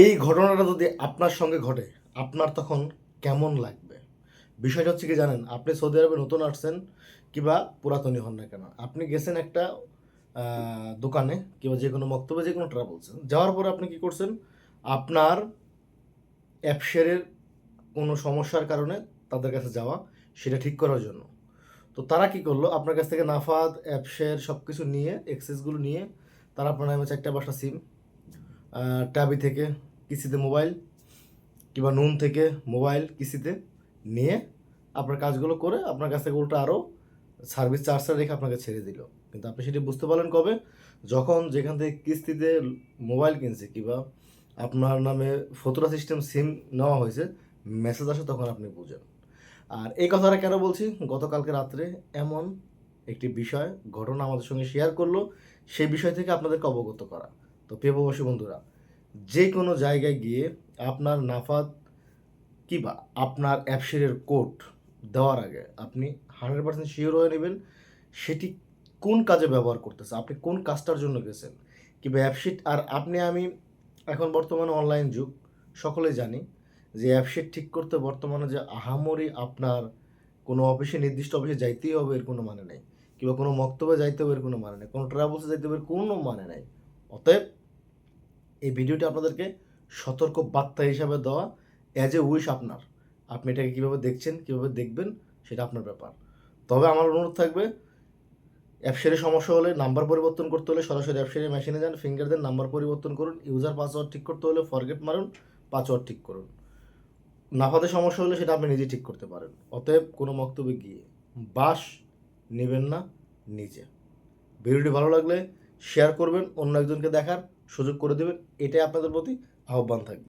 এই ঘটনাটা যদি আপনার সঙ্গে ঘটে, আপনার তখন কেমন লাগবে? বিষয়টা হচ্ছে কি জানেন? আপনি সৌদি আরবে নতুন আসছেন কিংবা পুরাতনই হন না কেন, আপনি গেছেন একটা দোকানে কিংবা যেকোনো মক্তবে যেকোনো ট্রাভেলসে। যাওয়ার পরে আপনি কি করছেন? আপনার অ্যাপশেয়ারের কোনো সমস্যার কারণে তাদের কাছে যাওয়া, সেটা ঠিক করার জন্য। তো তারা কি করলো? আপনার কাছ থেকে নাফাদ, অ্যাপশেয়ার সব কিছু নিয়ে, অ্যাক্সেসগুলো নিয়ে তারা আপনার নামে ৪ টা ৫ টা সিম, ট্যাবি থেকে কিস্তিতে মোবাইল কিংবা নুন থেকে মোবাইল কিস্তিতে নিয়ে আপনার কাজগুলো করে আপনার কাছ থেকে উল্টো আরও সার্ভিস চার্জটা রেখে আপনাকে ছেড়ে দিল। কিন্তু আপনি সেটি বুঝতে পারলেন কবে? যখন যেখান থেকে কিস্তিতে মোবাইল কিনছে কিংবা আপনার নামে ফতুরা সিস্টেম সিম নেওয়া হয়েছে, মেসেজ আসে তখন আপনি বুঝেন। আর এই কথাটা কেন বলছি? গতকালকে রাত্রে এমন একটি বিষয় ঘটনা আমাদের সঙ্গে শেয়ার করলো, সেই বিষয় থেকে আপনাদেরকে অবগত করা। তো প্রিয় প্রবাসী বন্ধুরা, যে কোনো জায়গায় গিয়ে আপনার নাফাদ কিংবা আপনার অ্যাপশেয়ারের কোড দেওয়ার আগে আপনি 100% শিওর হয়ে নেবেন সেটি কোন কাজে ব্যবহার করতেছে, আপনি কোন কাজটার জন্য গেছেন কিংবা অ্যাপশিট। আর আপনি আমি এখন বর্তমানে অনলাইন যুগ, সকলেই জানি যে অ্যাপশিট ঠিক করতে বর্তমানে যে আহামরি আপনার কোনো অফিসে নির্দিষ্ট অফিসে যাইতেই হবে এর কোনো মানে নেই, কিংবা কোনো মক্তবে যাইতে হবে এর কোনো মানে নেই, কোনো ট্রাভেলসে যাইতে হবে এর কোনো মানে নেই। অতএব এই ভিডিওটি আপনাদেরকে সতর্ক বার্তা হিসাবে দেওয়া, অ্যাজ এ উইশ আপনার। আপনি এটাকে কীভাবে দেখছেন, কীভাবে দেখবেন, সেটা আপনার ব্যাপার। তবে আমার অনুরোধ থাকবে, অ্যাপশেয়ারে সমস্যা হলে, নাম্বার পরিবর্তন করতে হলে সরাসরি অ্যাপশেয়ারে মেশিনে যান, ফিঙ্গার দেন, নাম্বার পরিবর্তন করুন, ইউজার পাসওয়ার্ড ঠিক করতে হলে ফরগেট মারুন, পাসওয়ার্ড ঠিক করুন। নাফাতে সমস্যা হলে সেটা আপনি নিজে ঠিক করতে পারেন। অতএব কোনো মক্তব্যে গিয়ে বাস নেবেন না নিজে। ভিডিওটি ভালো লাগলে শেয়ার করবেন, অন্য একজনকে দেখার সুযোগ করে দেবেন, এটাই আপনাদের প্রতি আহ্বান থাকবে।